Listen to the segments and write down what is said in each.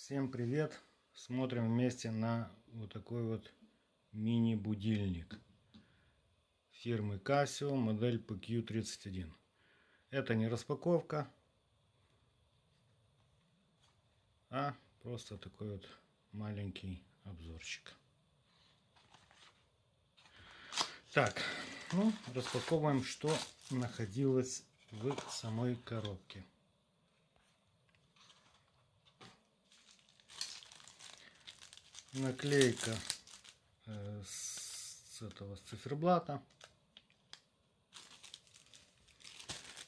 Всем привет! Смотрим вместе на вот такой вот мини-будильник фирмы Casio, модель PQ31. Это не распаковка, а просто такой вот маленький обзорчик. Так, ну, распаковываем, что находилось в самой коробке. Наклейка с циферблата,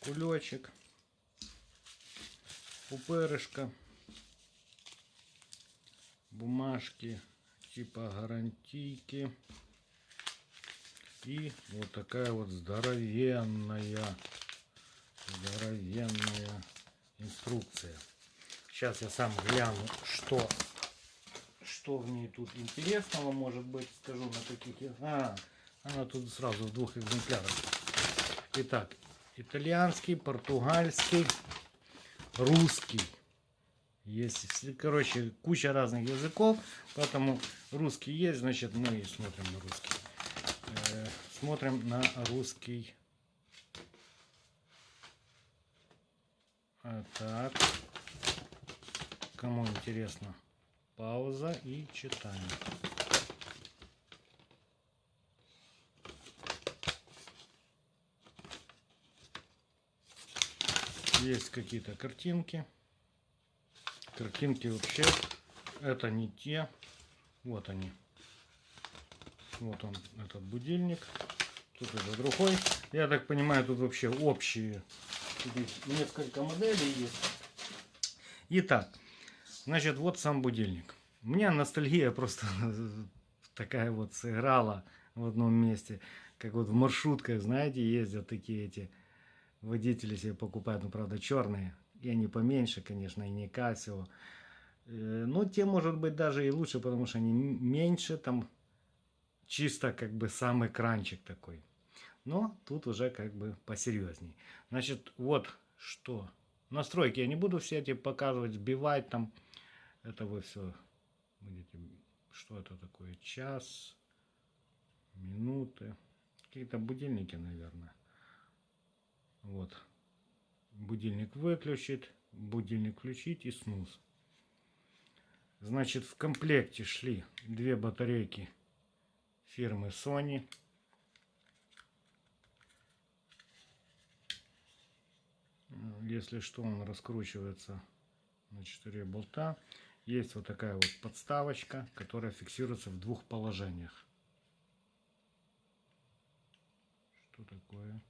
кулечек, пупырышко, бумажки типа гарантийки и вот такая вот здоровенная инструкция. Сейчас я сам гляну, что в ней тут интересного может быть. Скажу на каких. Она тут сразу в двух экземплярах. Итак, итальянский, португальский, русский. Есть, короче, куча разных языков, поэтому русский есть, значит мы и смотрим на русский. Смотрим на русский. Так, кому интересно, пауза и читаем. Есть какие-то картинки. Картинки вообще это не те. Вот они. Вот он, этот будильник. Тут это другой. Я так понимаю, тут вообще общие. Тут несколько моделей есть. Итак, значит, вот сам будильник. У меня ностальгия просто такая вот сыграла в одном месте. Как вот в маршрутках, знаете, ездят такие эти водители себе покупают, ну, правда, черные. И они поменьше, конечно, и не Casio. Но те, может быть, даже и лучше, потому что они меньше, там чисто как бы сам экранчик такой. Но тут уже как бы посерьезней. Значит, вот что. Настройки я не буду все эти показывать, сбивать там. Это вы все будете. Что это такое? Час, минуты. Какие-то будильники, наверное. Вот. Будильник выключить, будильник включить и снуз. Значит, в комплекте шли две батарейки фирмы Sony. Если что, он раскручивается на 4 болта. Есть вот такая вот подставочка, которая фиксируется в двух положениях. Что такое?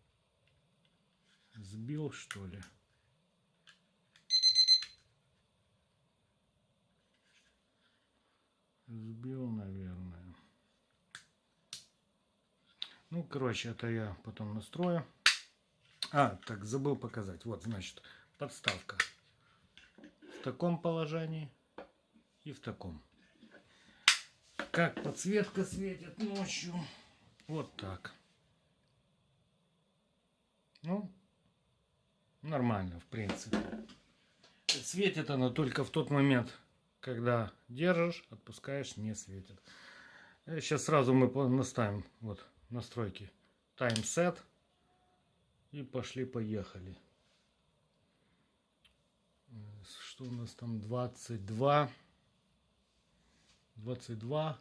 Сбил, что ли? Сбил, наверное. Ну, короче, это я потом настрою. Так, забыл показать. Вот, значит, подставка. В таком положении и в таком. Как подсветка светит ночью. Вот так. Ну, нормально, в принципе. Светит она только в тот момент, когда держишь, отпускаешь, не светит. Сейчас сразу мы наставим вот настройки. Таймсет. И пошли-поехали. Что у нас там? 22. 22.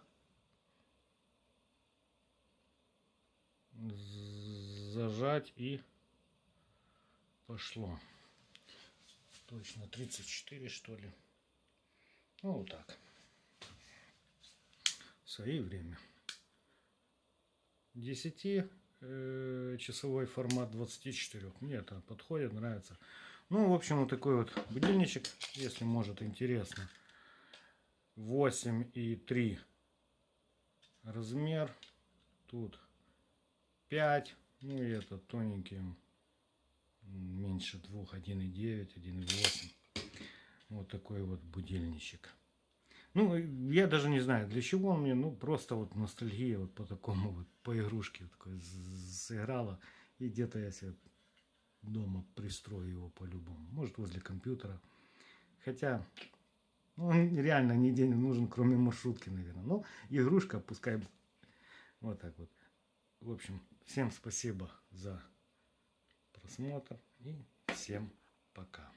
Зажать и пошло. Точно 34, что ли. Ну, вот так. Все, и время. 10-часовой формат 24. Мне это подходит, нравится. Ну, в общем, вот такой вот будильничек, если может интересно. 8,3 размер. Тут 5. Ну и это тоненький. Меньше 2. 1,9, 1,8. Вот такой вот будильничек. Ну, я даже не знаю, для чего он мне, ну, просто вот ностальгия вот по такому вот, по игрушке вот такой сыграла. И где-то я себе дома пристрою его по-любому. Может, возле компьютера. Хотя, Ну, он реально нигде не нужен, кроме маршрутки, наверное. Но игрушка, пускай вот так вот. В общем, всем спасибо за просмотр и всем пока.